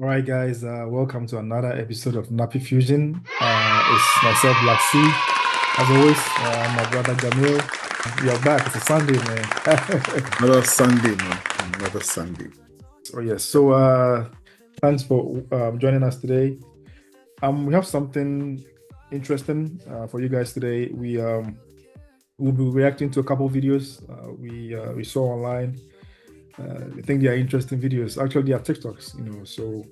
All right, guys, welcome to another episode of Nappy Fusion. It's myself, Black C. As always, my brother Jamil. You're back. It's a Sunday, man. Another Sunday, man. Another Sunday. Oh, yes. So, thanks for joining us today. We have something interesting for you guys today. We'll be reacting to a couple of videos we saw online. I think they are interesting videos. Actually, they are TikToks, so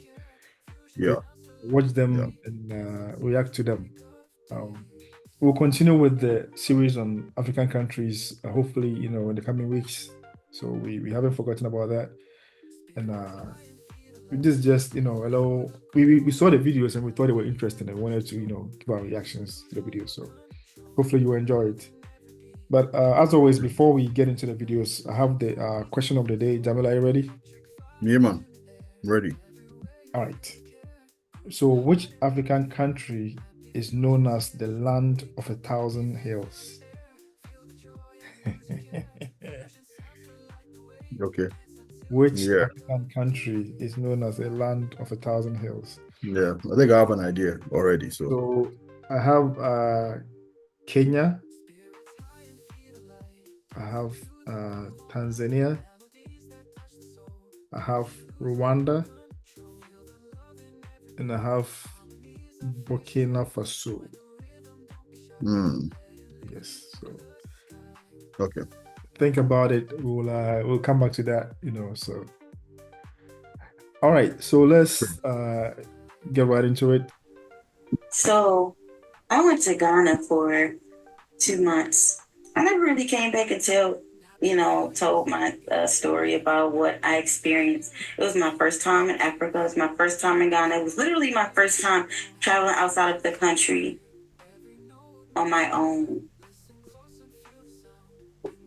Yeah. watch them and react to them. We'll continue with the series on African countries, hopefully, in the coming weeks. So we haven't forgotten about that. And this is just, hello. We saw the videos and we thought they were interesting and wanted to, give our reactions to the videos. So hopefully you enjoy it. But as always, before we get into the videos, I have the question of the day. Jamila, are you ready? Yeah, man. Ready. All right. So, which African country is known as the land of 1,000 hills? Okay. Which Yeah. African country is known as the land of 1,000 hills? Yeah. I think I have an idea already. So, I have Kenya, I have Tanzania, I have Rwanda, and I have Burkina Faso. Yes. So Okay. think about it. We'll come back to that. So all right. So let's get right into it. So I went to Ghana for 2 months. I never really came back until, told my story about what I experienced. It was my first time in Africa. It was my first time in Ghana. It was literally my first time traveling outside of the country on my own.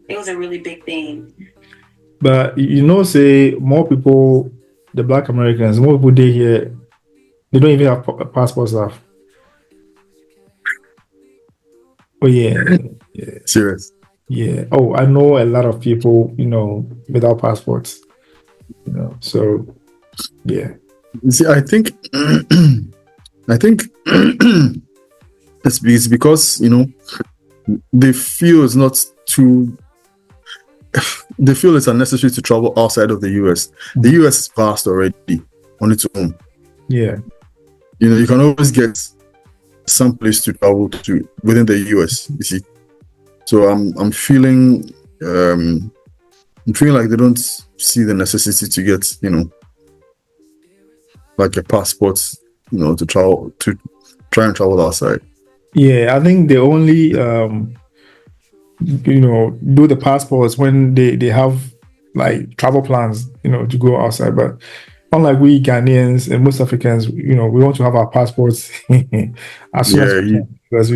It was a really big thing. But say more people, the Black Americans, more people they here, they don't even have passports now. Oh yeah. Serious. Yeah. Oh, I know a lot of people, without passports. So yeah. You see, I think it's because they feel it's not too. They feel it's unnecessary to travel outside of the US. The US is passed already on its own. Yeah. You can always get some place to travel to within the US. You see, so I'm feeling like they don't see the necessity to get like a passport to travel, to try and travel outside. Yeah, I think they only do the passports when they have like travel plans to go outside. But unlike we Ghanaians and most Africans, we want to have our passports as soon as we can, because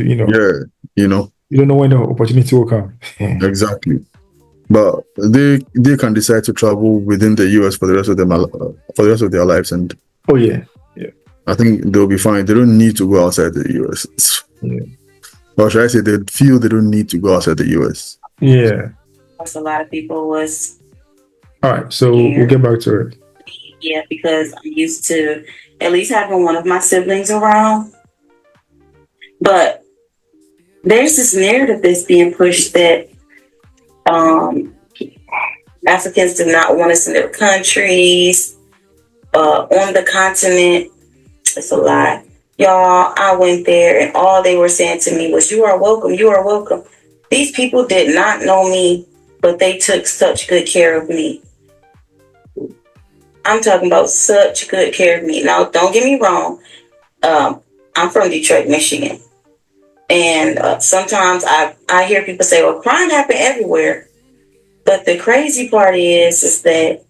you don't know when the opportunity will come. Exactly. But they can decide to travel within the US for the rest of their lives, and oh yeah, I think they'll be fine. They don't need to go outside the US. Yeah. Or should I say they feel they don't need to go outside the US? Yeah. A lot of people was. All right, so we'll get back to it. Yeah, because I'm used to at least having one of my siblings around. But there's this narrative that's being pushed that Africans do not want us in their countries, on the continent. It's a lie. Y'all, I went there and all they were saying to me was, "You are welcome, you are welcome." These people did not know me, but they took such good care of me. I'm talking about such good care of me. Now, don't get me wrong. I'm from Detroit, Michigan. And sometimes I hear people say, well, crime happened everywhere. But the crazy part is that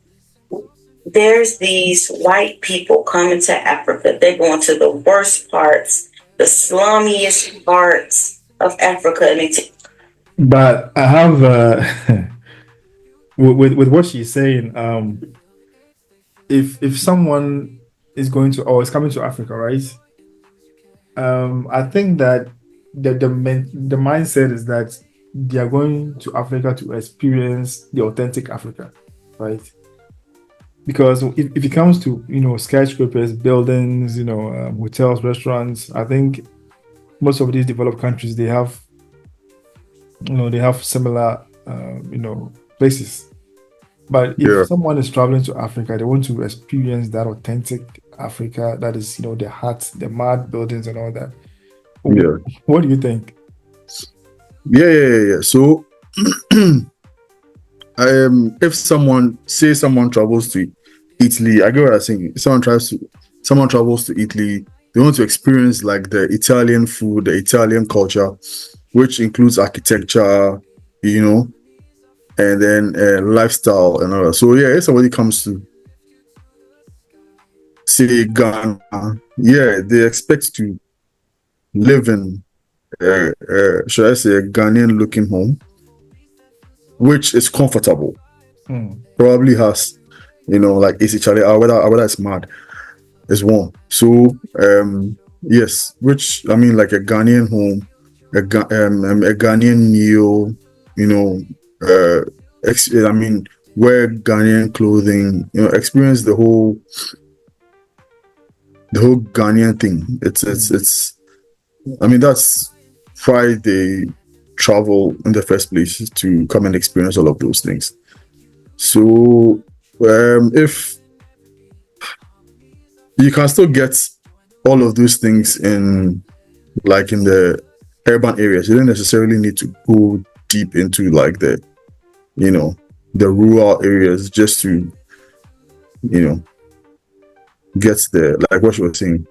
there's these white people coming to Africa. They're going to the worst parts, the slummiest parts of Africa. But I have with what she's saying, if someone is going to or is coming to Africa, right? I think that the mindset is that they are going to Africa to experience the authentic Africa, right? because if it comes to skyscrapers, buildings, hotels, restaurants, I think most of these developed countries they have similar places. But if someone is traveling to Africa, they want to experience that authentic Africa that is the huts, the mud buildings and all that. Yeah. What do you think? Yeah. So if someone travels to Italy, I get what I'm saying. Someone travels to Italy, they want to experience like the Italian food, the Italian culture, which includes architecture, and then lifestyle and all that. So yeah, if somebody comes to say Ghana, they expect to live in should I say a Ghanaian looking home, which is comfortable. Probably has like AC Charlie, whether it's mad, it's warm. So yes, which I mean like a Ghanaian home, a Ghanaian meal, I mean wear Ghanaian clothing, experience the whole Ghanaian thing. It's I mean that's why they travel in the first place, to come and experience all of those things. So if you can still get all of those things in the urban areas, you don't necessarily need to go deep into like the rural areas just to get the, like what you were saying,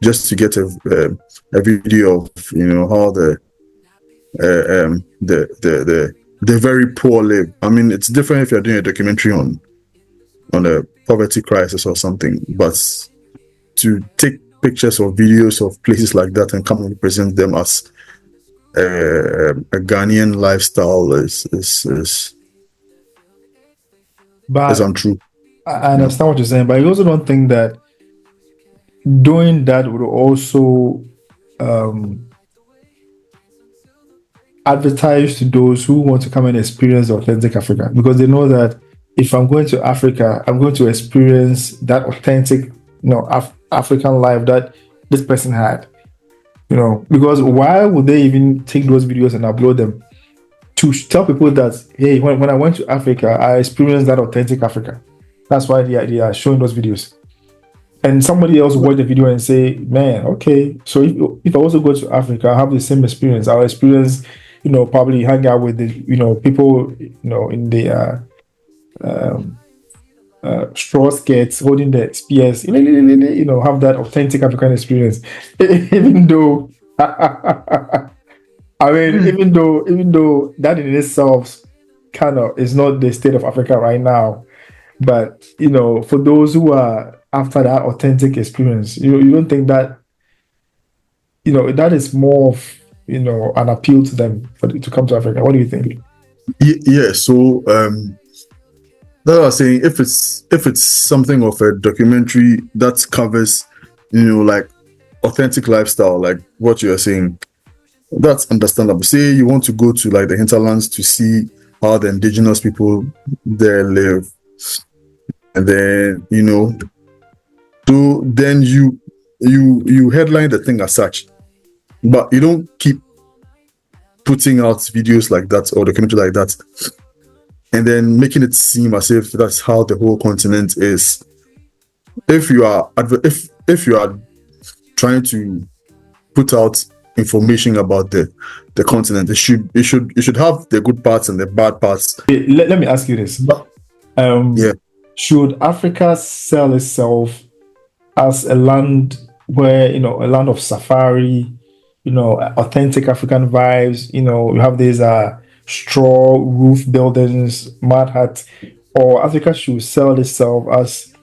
just to get a video of how the very poor live. I mean, it's different if you're doing a documentary on a poverty crisis or something, but to take pictures or videos of places like that and come and present them as a Ghanaian lifestyle is untrue. I understand what you're saying, but you also don't think that doing that would also advertise to those who want to come and experience authentic Africa, because they know that if I'm going to Africa, I'm going to experience that authentic, African life that this person had. Because why would they even take those videos and upload them? To tell people that, hey, when I went to Africa, I experienced that authentic Africa. That's why they are showing those videos. And somebody else watch the video and say, man, okay, so if I also go to Africa, I have the same experience. I'll experience, probably hang out with the, people, in the straw skirts, holding the spears, have that authentic African experience. Even though, I mean, even though that in itself kind of is not the state of Africa right now, but for those who are after that authentic experience, you don't think that that is more of an appeal to them to come to Africa? What do you think? Yeah. So that I was saying, if it's something of a documentary that covers like authentic lifestyle, like what you are saying, that's understandable. Say you want to go to like the hinterlands to see how the indigenous people there live, and then so then you headline the thing as such, but you don't keep putting out videos like that or documentary like that and then making it seem as if that's how the whole continent is. If you are trying to put out information about the continent, you should have the good parts and the bad parts. Let me ask you this. Should Africa sell itself as a land where, a land of safari, authentic African vibes, you have these straw roof buildings, mud huts, or Africa should sell itself as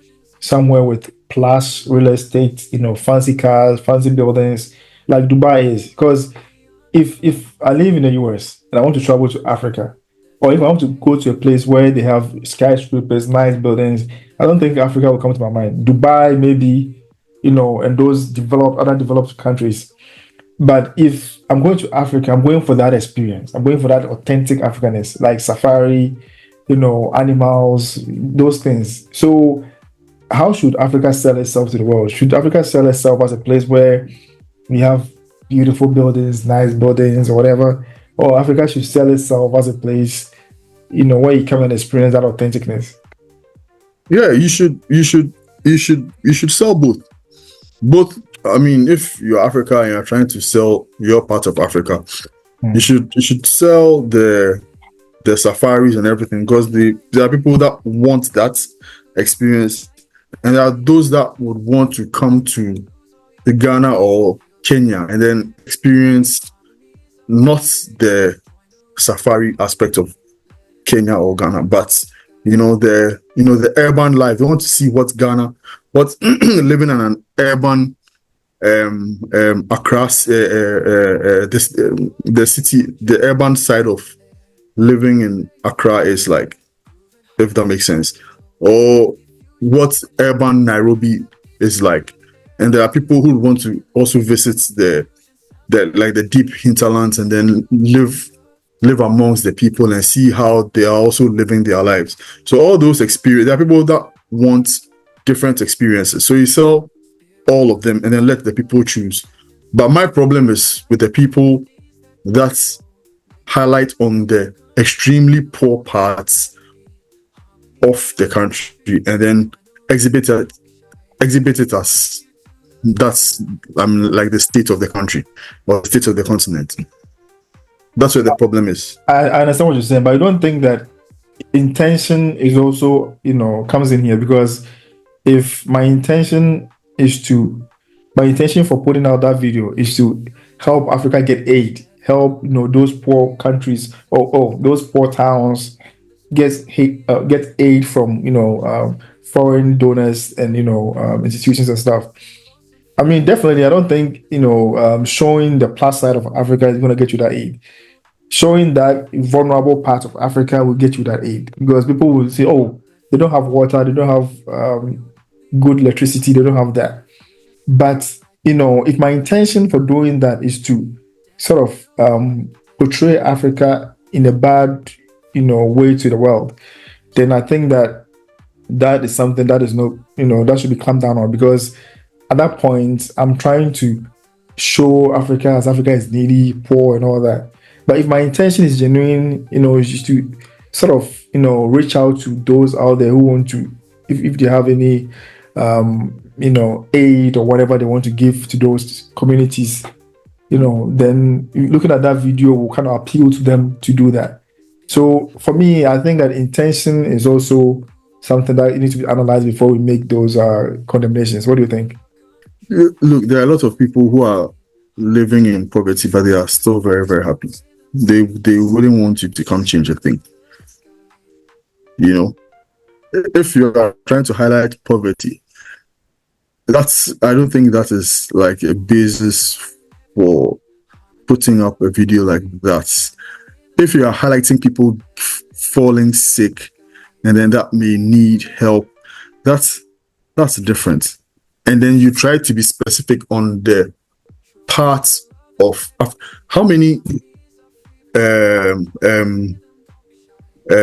somewhere with plush real estate, fancy cars, fancy buildings, like Dubai is? Because if I live in the US and I want to travel to Africa, or if I want to go to a place where they have skyscrapers, nice buildings, I don't think Africa will come to my mind. Dubai, maybe, and those other developed countries. But if I'm going to Africa, I'm going for that experience. I'm going for that authentic Africanness, like safari, animals, those things. So how should Africa sell itself to the world? Should Africa sell itself as a place where we have beautiful buildings, nice buildings, or whatever? Or Africa should sell itself as a place, where you come and experience that authenticness? Yeah, you should sell both. Both. I mean, if you're Africa and you're trying to sell your part of Africa, you should sell the safaris and everything, because there are people that want that experience, and there are those that would want to come to the Ghana or Kenya and then experience not the safari aspect of Kenya or Ghana, but the urban life. They want to see what's living in an urban across the city, the urban side of living in Accra is like, if that makes sense, or what urban Nairobi is like. And there are people who want to also visit the deep hinterlands and then live amongst the people and see how they are also living their lives. So all those experiences, there are people that want different experiences. So you sell all of them and then let the people choose. But my problem is with the people that highlight on the extremely poor parts of the country and then exhibit it as that's like the state of the country or the state of the continent. That's where the problem is. I understand what you're saying, but I don't think that intention is also, comes in here, because if my intention for putting out that video is to help Africa get aid, help those poor countries or those poor towns get aid from foreign donors and institutions and stuff. I mean, definitely, I don't think showing the plus side of Africa is going to get you that aid. Showing that vulnerable part of Africa will get you that aid, because people will say, "Oh, they don't have water, they don't have good electricity, they don't have that." But if my intention for doing that is to sort of portray Africa in a bad way to the world, then I think that is something that is not that should be clamped down on, because at that point I'm trying to show Africa as Africa is needy, poor, and all that. But if my intention is genuine, is just to sort of reach out to those out there who want to, if they have any aid or whatever they want to give to those communities, then looking at that video will kind of appeal to them to do that. So for me, I think that intention is also something that needs to be analyzed before we make those condemnations. What do you think? Look, there are a lot of people who are living in poverty, but they are still very, very happy. They wouldn't want you to come change a thing. If you are trying to highlight poverty, I don't think that is like a basis for putting up a video like that. If you are highlighting people falling sick and then that may need help, that's different. And then you try to be specific on the parts of how many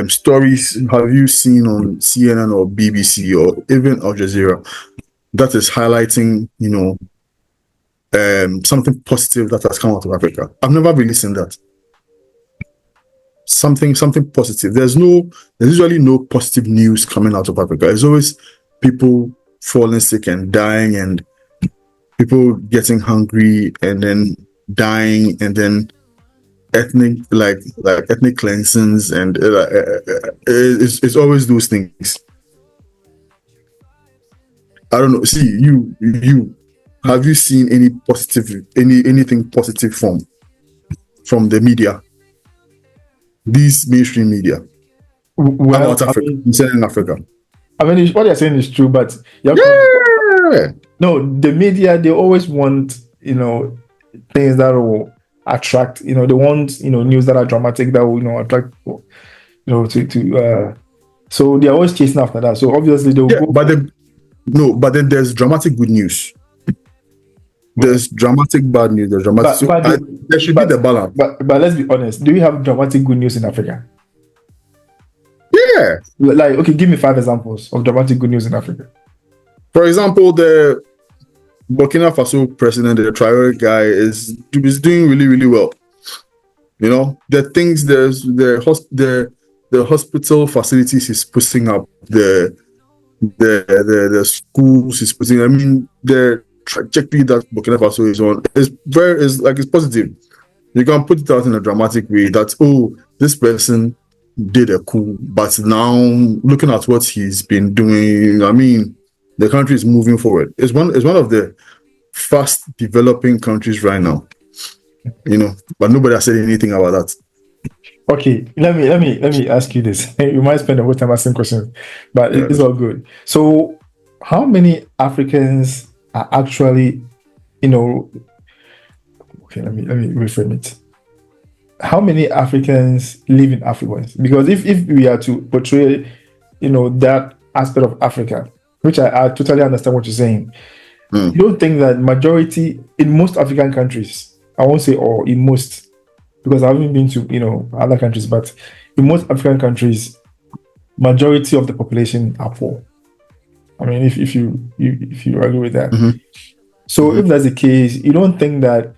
stories have you seen on CNN or BBC or even Al Jazeera that is highlighting something positive that has come out of Africa? I've never really seen that. Something positive. There's usually no positive news coming out of Africa. It's always people falling sick and dying, and people getting hungry and then dying, and then ethnic cleansings, and it's always those things. I don't know. See, you have you seen any positive, anything positive from the media? These mainstream media about Africa, concerning Africa. I mean, what you're saying is true, but no, the media, they always want things that will attract. They want news that are dramatic, that will attract so they're always chasing after that. So obviously they'll go. But then there's dramatic good news. There's dramatic bad news. There's dramatic. There should be the balance. But let's be honest. Do we have dramatic good news in Africa? Yeah. Like, okay, give me 5 examples of dramatic good news in Africa. For example, the Burkina Faso president, the Traore guy, is doing really, really well. You know, the things, the hospital facilities is pushing up, the schools is putting. I mean, the trajectory that Burkina Faso is on is positive. You can put it out in a dramatic way that, oh, this person did a coup, but now looking at what he's been doing, I mean, the country is moving forward. It's one of the fast developing countries right now. You know, but nobody has said anything about that. Okay, let me ask you this. You might spend the whole time asking questions, but it's all good. So, how many Africans are actually, you know? Okay, let me reframe it. How many Africans live in Africa? Because if we are to portray, you know, that aspect of Africa, which I totally understand what you're saying, you don't think that majority in most African countries, I won't say all, in most, because I haven't been to, you know, other countries, but in most African countries, majority of the population are poor. I mean, if you agree with that. Mm-hmm. So if that's the case, you don't think that,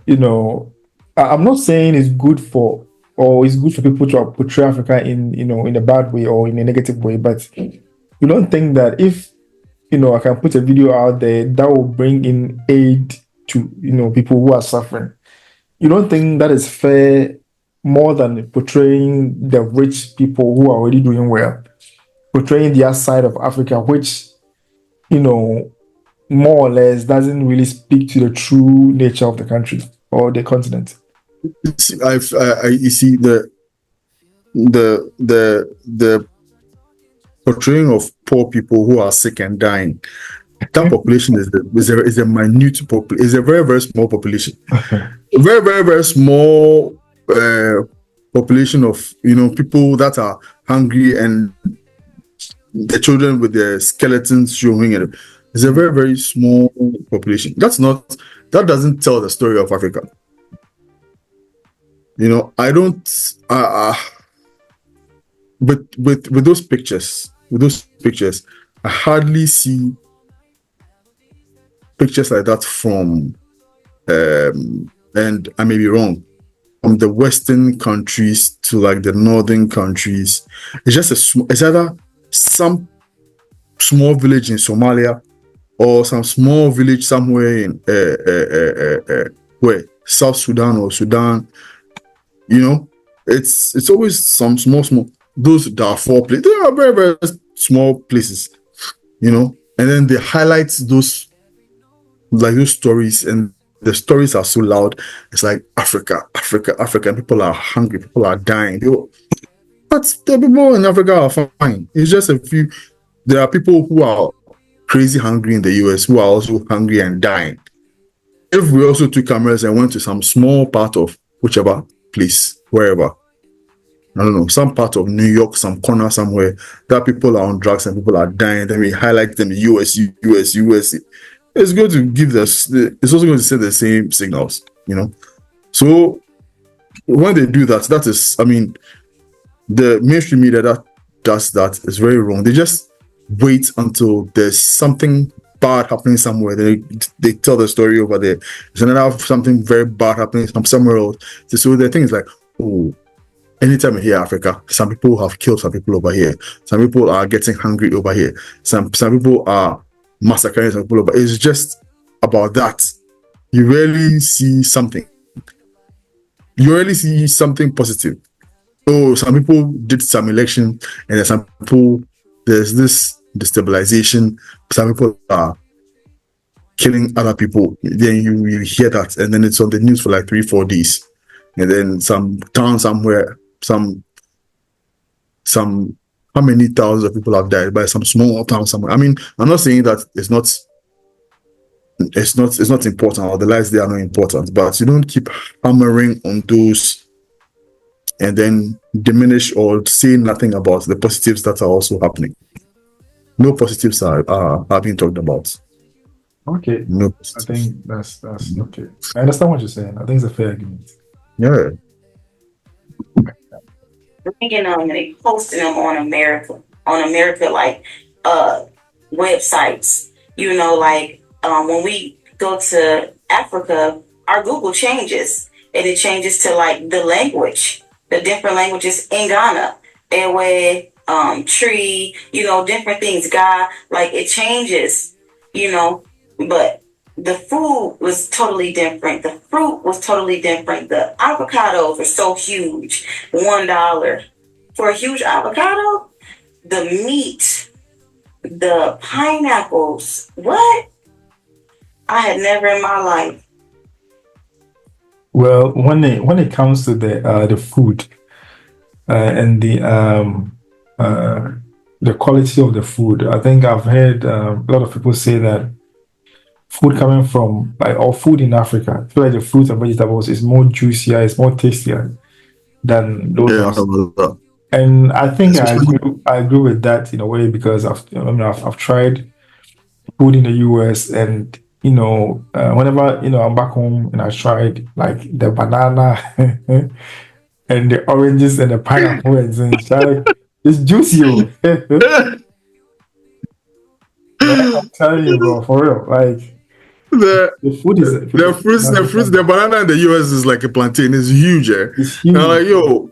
you know, I'm not saying it's good for people to portray Africa in, you know, in a bad way or in a negative way, but you don't think that if, you know, I can put a video out there that will bring in aid to, you know, people who are suffering, you don't think that is fair more than portraying the rich people who are already doing well, portraying their side of Africa, which, you know, more or less doesn't really speak to the true nature of the country or the continent? You see, you see the portraying of poor people who are sick and dying. That population is a minute population. It's a very, very small population. Very, very, very small population of, you know, people that are hungry and the children with their skeletons showing it. It's a very, very small population. That doesn't tell the story of Africa. You know, I don't. With those pictures, I hardly see pictures like that from, and I may be wrong, from the Western countries to like the Northern countries. It's just it's either some small village in Somalia or some small village somewhere in where South Sudan or Sudan. You know, it's always some small those Darfur places. They are very, very small places, you know, and then they highlight those stories, and the stories are so loud. It's like Africa, and people are hungry, people are dying. But the people in Africa are fine. It's just a few. There are people who are crazy hungry in the US who are also hungry and dying. If we also took cameras and went to some small part of whichever place, wherever, I don't know, some part of New York, some corner somewhere, that people are on drugs and people are dying, then we highlight them, US. It's going to give us, it's also going to send the same signals, you know. So when they do that, that is, I mean, the mainstream media that does that is very wrong. They just wait until there's something bad happening somewhere. They tell the story over there. There's another something very bad happening somewhere else. So the thing is like, oh, anytime you hear Africa, some people have killed some people over here. Some people are getting hungry over here. Some people are massacring some people over. It's just about that. You rarely see something. You rarely see something positive. Oh, some people did some election, and there's some people, there's this destabilization. Some people are killing other people. Then you hear that, and then it's on the news for like 3-4 days. And then some town somewhere, some how many thousands of people have died by some small town somewhere. I mean, I'm not saying that it's not important, or the lives there are not important, but you don't keep hammering on those and then diminish or say nothing about the positives that are also happening. No positives are being talked about. Okay. No I positives. think that's okay. I understand what you're saying. I think it's a fair argument. Yeah. bringing them and they posting them on America like uh websites. You know, like when we go to Africa, our Google changes and it changes to like the language, the different languages in Ghana, Ewe, tree, you know, different things. God, like it changes, you know, but the food was totally different. The fruit was totally different. The avocados are so huge, $1 for a huge avocado. The meat, the pineapples. What? I had never in my life. Well, when it comes to the food and the quality of the food, I think I've heard a lot of people say that food coming from like or food in Africa, I feel like the fruits and vegetables is more juicier, it's more tastier than those Yeah, I ones. know that. And I think Especially, I agree with that in a way because I've tried food in the US and whenever I'm back home and I tried like the banana and the oranges and the pineapple and things, like, it's juicy. Oh. Man, I'm telling you, bro, for real. Like the the food is the banana in the US is like a plantain. It's huge, eh? it's And I'm huge. like, yo,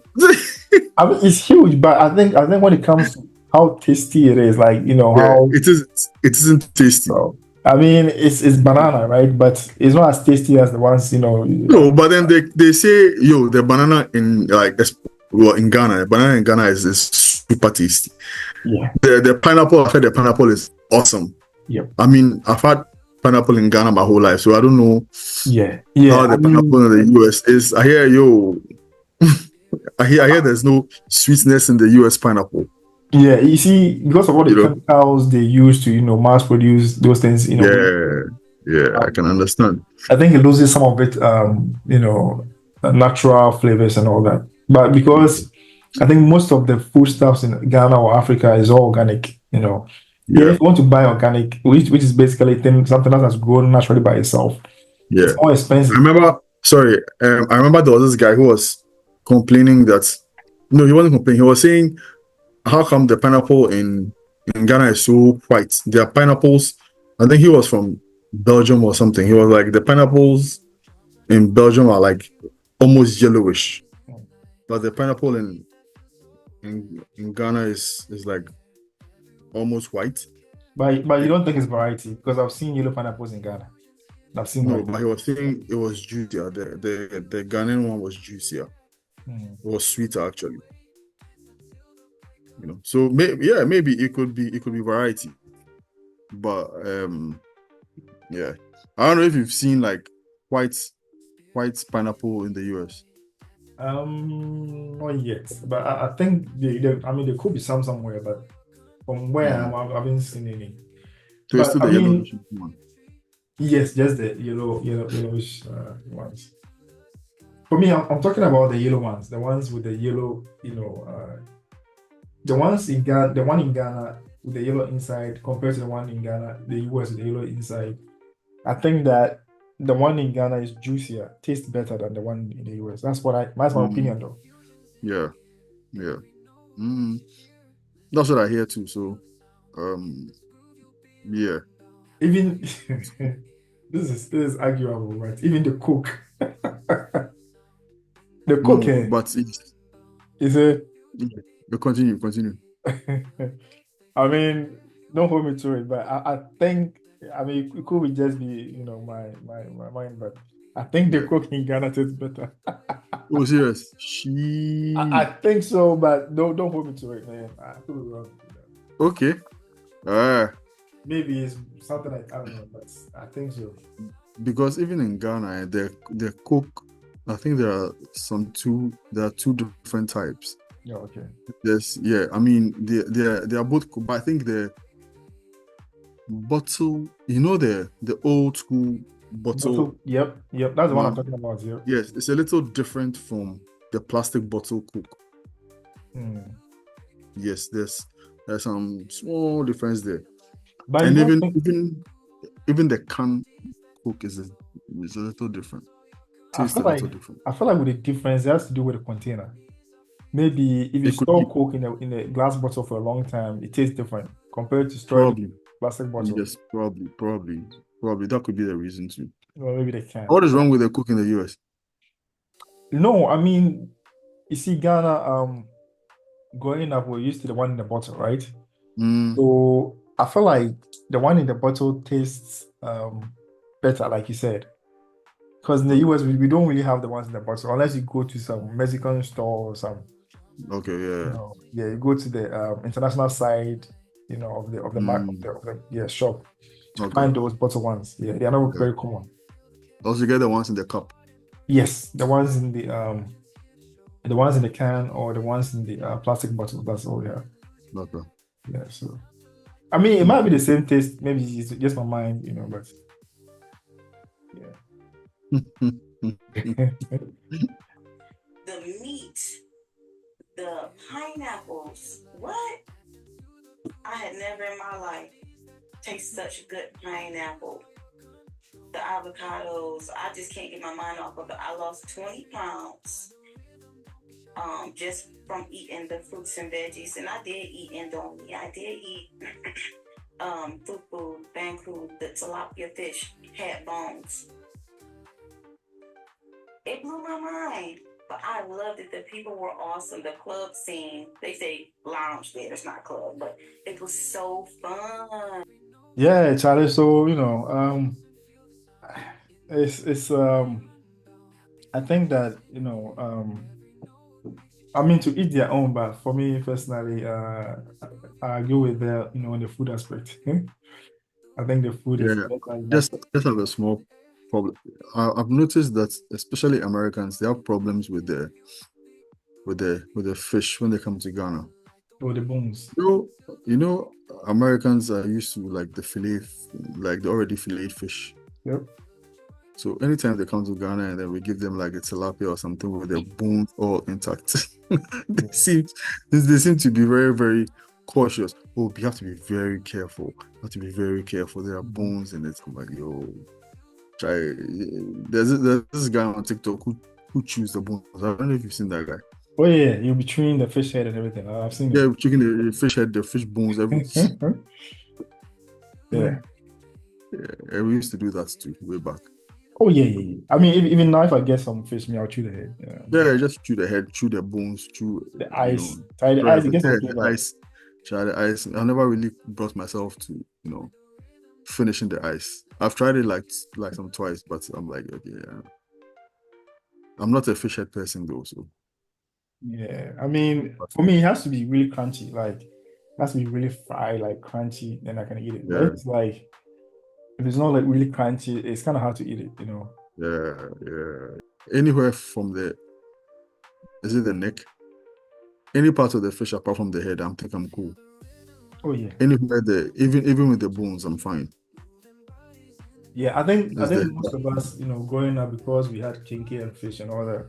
I mean, it's huge, but I think when it comes to how tasty it is, like yeah, how it isn't tasty. so. I mean, it's banana, right? But it's not as tasty as the ones No, but then they say, yo, the banana in in Ghana, the banana in Ghana is super tasty. Yeah. The pineapple, I've had the pineapple is awesome. Yep. I mean, I've had pineapple in Ghana my whole life, so I don't know Yeah. how Yeah. the pineapple in the US is. I hear, yo, I hear there's no sweetness in the US pineapple. Yeah. You see, because of all the You know, chemicals they use to mass produce those things, yeah, I can understand. I think it loses some of it, natural flavors and all that. But because I think most of the foodstuffs in Ghana or Africa is all organic, Yeah, Yeah, if you want to buy organic, which is basically something that has grown naturally by itself, yeah. it's more I expensive. remember, sorry, I remember there was this guy who was complaining that, no, he wasn't complaining. He was saying, how come the pineapple in Ghana is so white? There are pineapples. I think he was from Belgium or something. He was like, the pineapples in Belgium are like almost yellowish, but the pineapple in Ghana is like almost white. But you don't think it's variety because I've seen yellow pineapples in Ghana. I've seen No, white. but he was saying it was juicier. The Ghanaian one was juicier. Mm. It was sweeter actually. So maybe it could be variety, but yeah, I don't know if you've seen like white pineapple in the US. Not yet, but I think I mean there could be some somewhere, but from where I haven't seen any. So it's But still I the mean, yellow one. yes, just the yellowish ones. For me, I'm talking about the yellow ones, the ones with the yellow, the ones in Ghana, the one in Ghana with the yellow inside compared to the one in Ghana, the US with the yellow inside. I think that the one in Ghana is juicier, tastes better than the one in the US. That's my opinion, though. Yeah. That's what I hear too. So, yeah. Even this is arguable, right? Even the Coke, the Coke, No, but is it? Continue. I mean, don't hold me to it, but I think I mean it could just be my mind, but I think the Coke in Ghana tastes better. Oh, serious? I think so, but don't hold me to it, man. I could be wrong. Okay. Maybe it's something like I don't know, but I think so. Because even in Ghana, the Coke, I think there are two different types. Yeah, okay. Yes, yeah. I mean, they are both, but I think the bottle, the old school bottle. Yep. That's the one I'm talking about. Yep. Yes, it's a little different from the plastic bottle Coke. Yes, there's some small difference there. But and even the can Coke is a little different. I feel like with the difference, it has to do with the container. maybe if you It could be store Coke in a glass bottle for a long time, it tastes different compared to storing probably. plastic bottle. Yes, probably. That could be the reason too. Well, maybe they can. What is wrong with the Coke in the US? No, I mean, you see, Ghana, growing up, we're used to the one in the bottle, right? Mm, So I feel like the one in the bottle tastes better, like you said. Because in the US, we don't really have the ones in the bottle unless you go to some Mexican store or some, okay, yeah. yeah, you go to the international side, of the mark Mm, of the yeah shop to okay. find those bottle ones. Yeah, they are not Yeah. very common. Also, you get the ones in the cup. Yes, the ones in the can or the ones in the plastic bottle. That's all. Yeah, Okay. yeah. So I mean, it might be the same taste. Maybe it's just my mind, but yeah. The meat, the pineapples. What? I had never in my life tasted such good pineapple. The avocados, I just can't get my mind off of it. I lost 20 pounds just from eating the fruits and veggies. And I did eat indomie. I did eat fufu, banku, the tilapia fish had bones. It blew my mind. But I loved it. The people were awesome. The club scene, they say lounge there. It's not a club, but it was so fun. Yeah, Charlie. So it's I think that I mean to each their own, but for me personally, I go with the food aspect. I think the food is Yeah. better in that. Just have a small problem. I've noticed that especially Americans, they have problems with the fish when they come to Ghana. Or the bones. You know, Americans are used to like the fillet, like the already filleted fish. Yep. So anytime they come to Ghana and then we give them like a tilapia or something with their bones all intact, they seem to be very, very cautious. Oh, you have to be very careful. You have to be very careful. There are bones in it. I'm like, yo, try. There's this guy on TikTok who chews the bones. I don't know if you've seen that guy. Oh yeah, you'll be chewing the fish head and everything. I've seen Yeah, it. chicken, the fish head, the fish bones, everything. Yeah. Yeah, we used to do that too way back. Oh yeah. I mean, even now, if I get some fish, I'll chew the head. Yeah, just chew the head, chew the bones, The ice. know, Try the try ice. It gets some the flavor. ice, try the ice. I never really brought myself to, finishing the ice. I've tried it like some twice, but I'm like, okay, yeah. I'm not a fish head person though, so. Yeah. I mean, for me, it has to be really crunchy. Like, it has to be really fried, like crunchy. Then I can eat it. But Yeah. it's like, if it's not like really crunchy, it's kind of hard to eat it. Yeah. Anywhere from is it the neck? Any part of the fish apart from the head, I'm cool. Oh yeah. Anywhere even with the bones, I'm fine. Yeah, I think Is the most of us, growing up because we had kinky and fish and all that,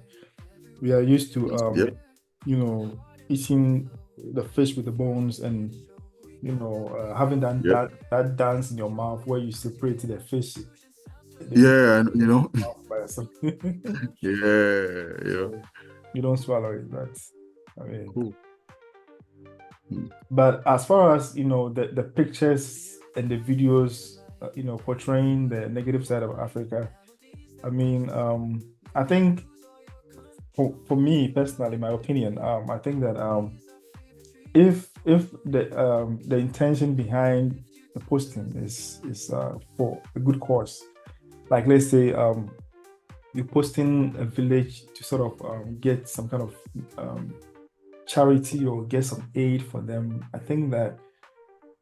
we are used to Yep. eating the fish with the bones and having Yep. that dance in your mouth where you separate the fish. Yeah, and yeah. You don't swallow it. That's Cool. But as far as the pictures and the videos, portraying the negative side of Africa, I mean, I think for me personally, my opinion, I think that if the intention behind the posting is for a good cause, like let's say you're posting a village to sort of get some kind of charity or get some aid for them, I think that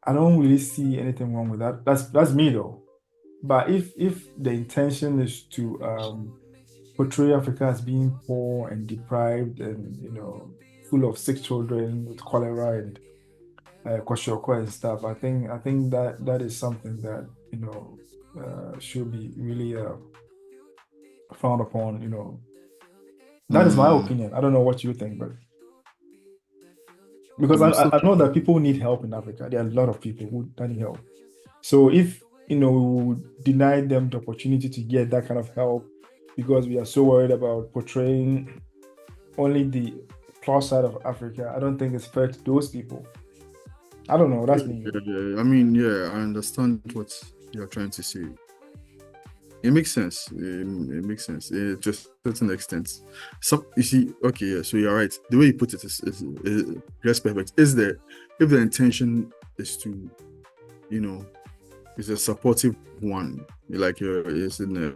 I don't really see anything wrong with that. That's me though. But if the intention is to portray Africa as being poor and deprived and full of sick children with cholera and kwashiorkor and stuff, I think that is something that should be really frowned upon. That is my opinion. I don't know what you think, but because I know that people need help in Africa. There are a lot of people who need help. So if deny them the opportunity to get that kind of help because we are so worried about portraying only the plus side of Africa, I don't think it's fair to those people. I don't know. That's me. I mean, yeah, I understand what you're trying to say. It makes sense. It makes sense to a certain extent. So you see, okay, yeah. So you're right. The way you put it is just perfect. Is there, if the intention is to, is a supportive one, like it's in a,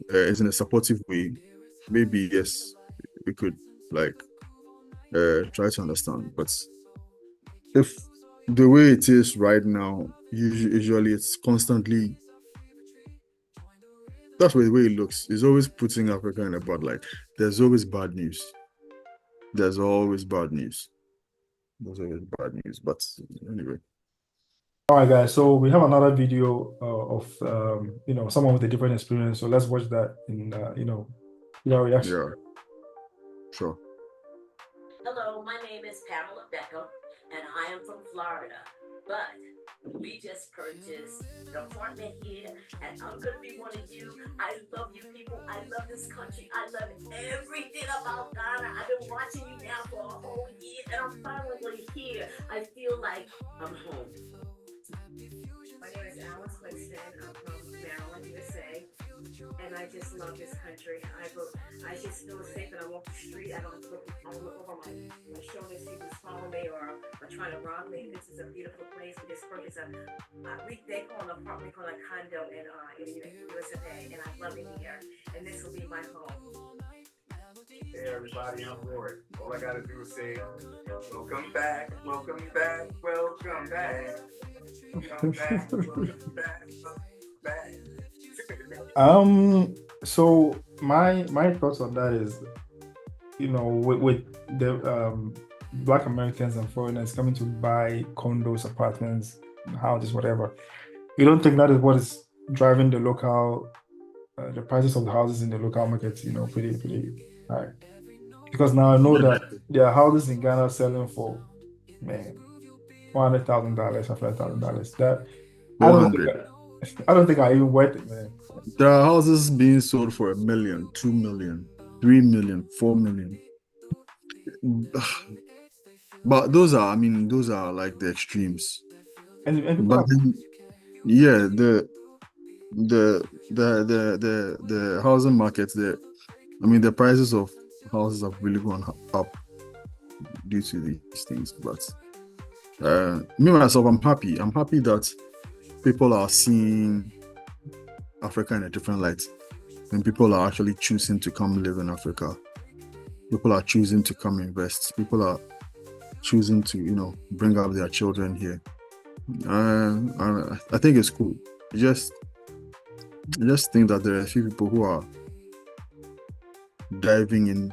it's in a supportive way. Maybe yes, we could like try to understand. But if the way it is right now, usually it's constantly. That's the way it looks. It's always putting Africa in a bad light. There's always bad news. There's always bad news. There's always bad news. But anyway. All right, guys. So we have another video of someone with a different experience. So let's watch that in your reaction. Yeah. Sure. Hello, my name is Pamela Beckham, and I am from Florida. But we just purchased an apartment here, and I'm gonna be one of you. I love you people. I love this country. I love everything about Ghana. I've been watching you now for a whole year, and I'm finally here. I feel like I'm home. My name is Alice Winston. I'm from Maryland, USA, and I just love this country. I just feel safe, and I walk the street. I don't look over my shoulder, see who's following me or trying to rob me. This is a beautiful place. We just purchased they call an apartment, we call it a condo in USA, and I love it here. And this will be my home. Hey everybody, I'm Lord. All I gotta do is say, welcome back, welcome back, welcome back. Welcome back, welcome back, welcome back. So my thoughts on that is, with the Black Americans and foreigners coming to buy condos, apartments, houses, whatever, you don't think that is what is driving the local, the prices of the houses in the local markets, pretty high? Because now I know that there are houses in Ghana selling for, man, $400,000, $500,000. That I don't think I even worth it, man. There are houses being sold for $1 million, $2 million, $3 million, $4 million. But those are like the extremes. And but then, yeah, the housing market, the prices of houses have really gone up due to these things. But me myself, I'm happy that people are seeing Africa in a different light, and people are actually choosing to come live in Africa. People are choosing to come invest. People are choosing to bring up their children here. I think it's cool. I just think that there are a few people who are diving in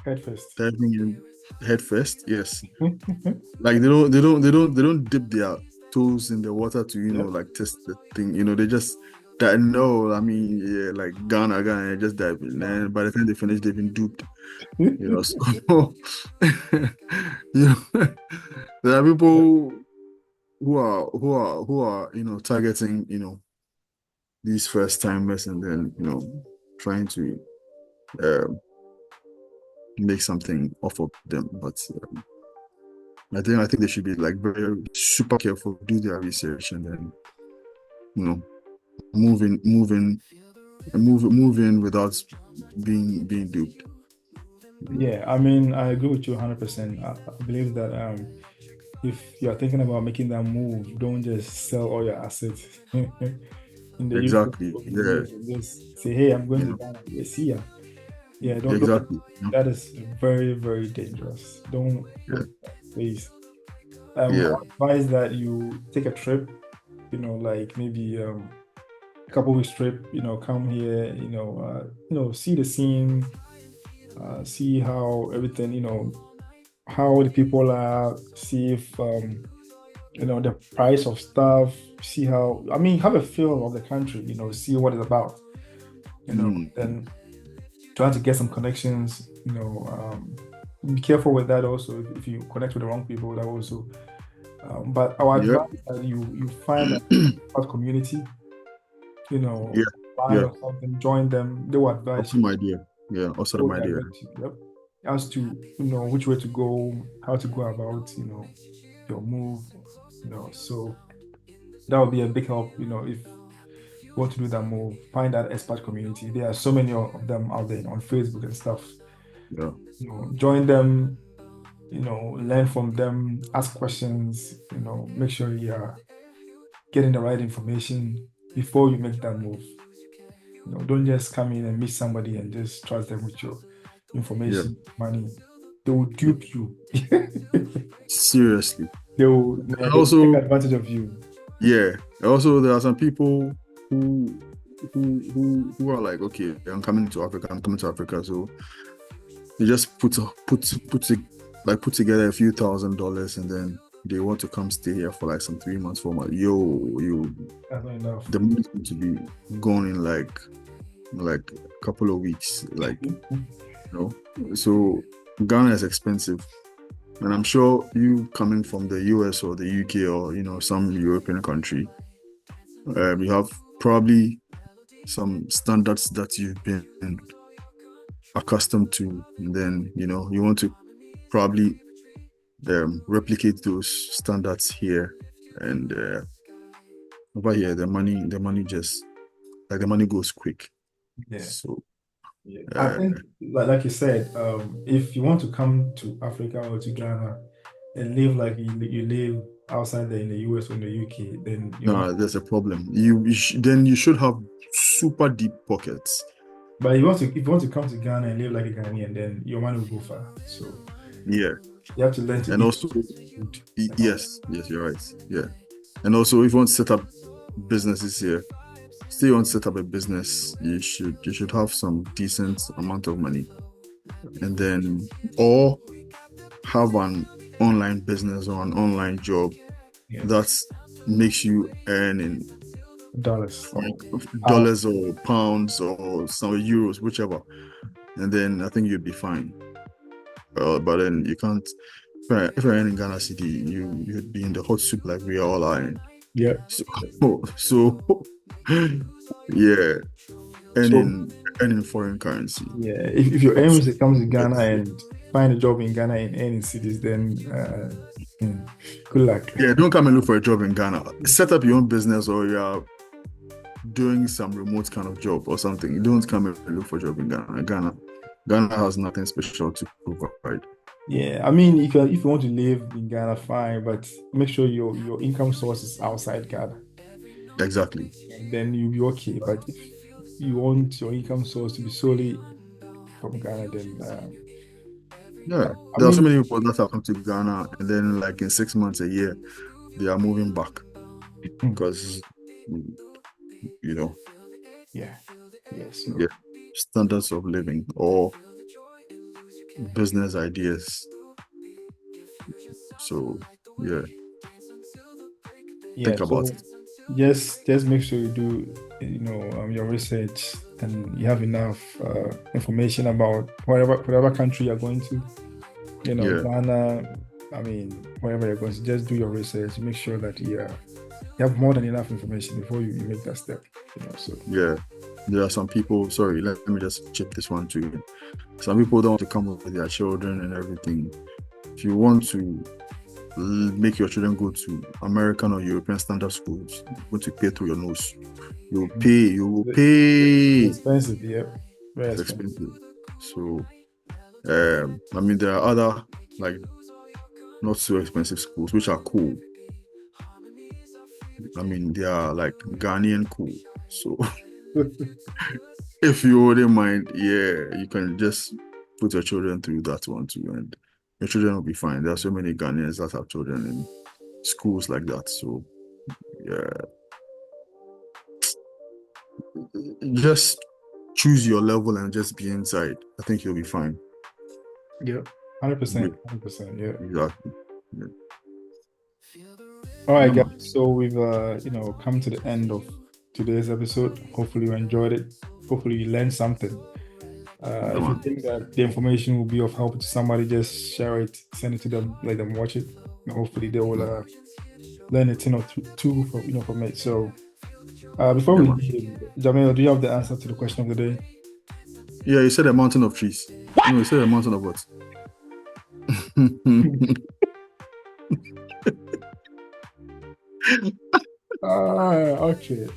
head first. Yes. Like they don't dip their toes in the water to like test the thing. They just that like Ghana just dive in, and by the time they finish, they've been duped. So there are people who are targeting these first timers, and then trying to make something off of them. But I think they should be like very super careful, do their research, and then move in without being duped. Yeah, I agree with you 100%. I believe that if you're thinking about making that move, don't just sell all your assets. Exactly. Just say, hey, I'm going to Ghana. Yeah, see ya. Yeah, don't. Exactly. That is very, very dangerous. Don't please. I advise that you take a trip. Like maybe a couple weeks trip. Come here. See the scene. See how everything. How the people are. See if the price of stuff. See how. Have a feel of the country. See what it's about. Then trying to get some connections. Be careful with that also. If you connect with the wrong people, that also. But our advice is that you find a community. Or something, join them. They will advise you. Idea. Yeah, also the Will idea. direct you, yep, as to which way to go, how to go about your move, so that would be a big help, if you want to do that move. Find that expert community. There are so many of them out there on Facebook and stuff. Yeah, Join them, learn from them, ask questions, make sure you are getting the right information before you make that move. Don't just come in and meet somebody and just trust them with your information, money. They will dupe you. seriously. They will Also, take advantage of you. yeah. Also, there are some people who are like, okay, I'm coming to Africa. So they just put together a few $1,000 and then they want to come stay here for like some 3 months, 4 months. That's not enough. The money's going to be gone in like a couple of weeks. So Ghana is expensive. And I'm sure you coming from the US or the UK or some European country, you have probably some standards that you've been accustomed to, and then you want to probably replicate those standards here, and over here the money just the money goes quick. Yeah. So yeah. I think like you said, if you want to come to Africa or to Ghana and live like you live outside there in the US or in the UK, then there's a problem. Then you should have super deep pockets. But if you want to come to Ghana and live like a Ghanaian, then your money will go far. So yeah, you have to learn to. And also, yes, you're right. Yeah, and also if you want to set up businesses here, still you want to set up a business, you should have some decent amount of money, and then or have an online business or an online job that makes you earn in dollars or pounds or some euros, whichever, and then I think you'd be fine. But then you can't. If you're in Ghana City, you'd be in the hot soup like we all are in. Yeah. So yeah, earning foreign currency. Yeah. If your aim is to come to Ghana and find a job in Ghana in any cities, then good luck. Yeah, don't come and look for a job in Ghana. Set up your own business, or you're doing some remote kind of job or something. Don't come and look for a job in Ghana. Ghana has nothing special to provide. Yeah, I mean, if you want to live in Ghana, fine, but make sure your income source is outside Ghana. Exactly. And then you'll be okay. But if you want your income source to be solely from Ghana, then there are so many people that have come to Ghana and then like in 6 months, a year, they are moving back because standards of living or business ideas. So think about it. Just make sure you do your research and you have enough information about whatever country you're going to. Ghana, I mean, wherever you're going to, just do your research. Make sure that you have more than enough information before you make that step. There are some people. Sorry, let me just chip this one too. Some people don't want to come with their children and everything. If you want to make your children go to American or European standard schools, you're going to pay through your nose. You will pay. It's expensive, yeah. Very expensive. So, I mean, there are other like not so expensive schools which are cool. I mean, they are like Ghanaian cool. So, if you wouldn't mind, you can just put your children through that one too, and your children will be fine. There are so many Ghanaians that have children in schools like that. So, just choose your level and just be inside. I think you'll be fine. Yeah, 100%. 100%. Yeah, exactly. Yeah. All right, guys. So we've come to the end of today's episode. Hopefully you enjoyed it. Hopefully you learned something. If you think that the information will be of help to somebody, just share it, send it to them, let them watch it. And hopefully they will learn a thing or two from it. So before we leave, Jamil, do you have the answer to the question of the day? Yeah, you said a mountain of trees. No, you said a mountain of what? Okay.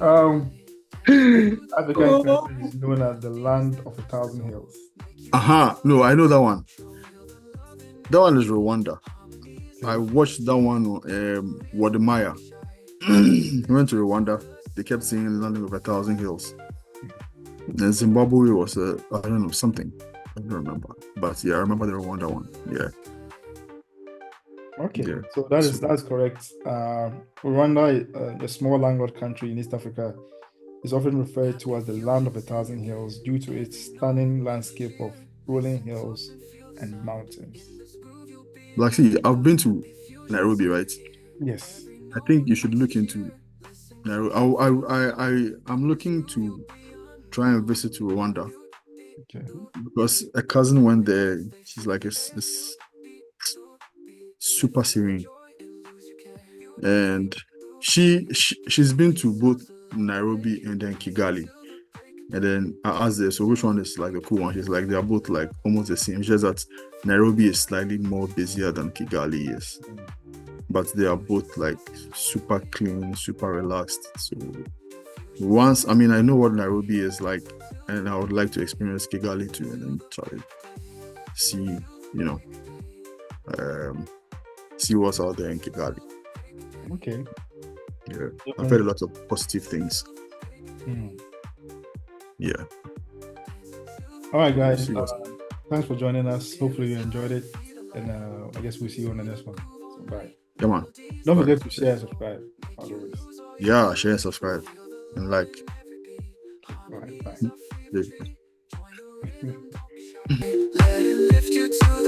African country is known as the land of 1,000 hills. No, I know that one. That one is Rwanda. I watched that one on Wadimaya. Went to Rwanda. They kept saying landing of 1,000 hills. And Zimbabwe was I don't know, something. I don't remember. But yeah, I remember the Rwanda one. Yeah. Okay, Yeah. so that's correct. Rwanda, a small landlocked country in East Africa, is often referred to as the land of 1,000 hills due to its stunning landscape of rolling hills and mountains. Like, see, I've been to Nairobi, right? Yes. I think you should look into Nairobi. I'm looking to try and visit to Rwanda. Okay. Because a cousin went there. She's like it's super serene, and she's been to both Nairobi and then Kigali. And then I asked her, so which one is like the cool one? She's like, they are both like almost the same. It's just that Nairobi is slightly more busier than Kigali is, but they are both like super clean, super relaxed. So once, I mean, I know what Nairobi is like, and I would like to experience Kigali too, and then try to see, see what's out there in Kigali. Okay. Yeah, I've heard a lot of positive things. Yeah. All right, guys. Thanks for joining us. Hopefully you enjoyed it, and I guess we'll see you on the next one. So bye. Come on. Don't forget to share and subscribe. As always. Yeah, share and subscribe and like. All right, bye. Yeah. Let it lift you to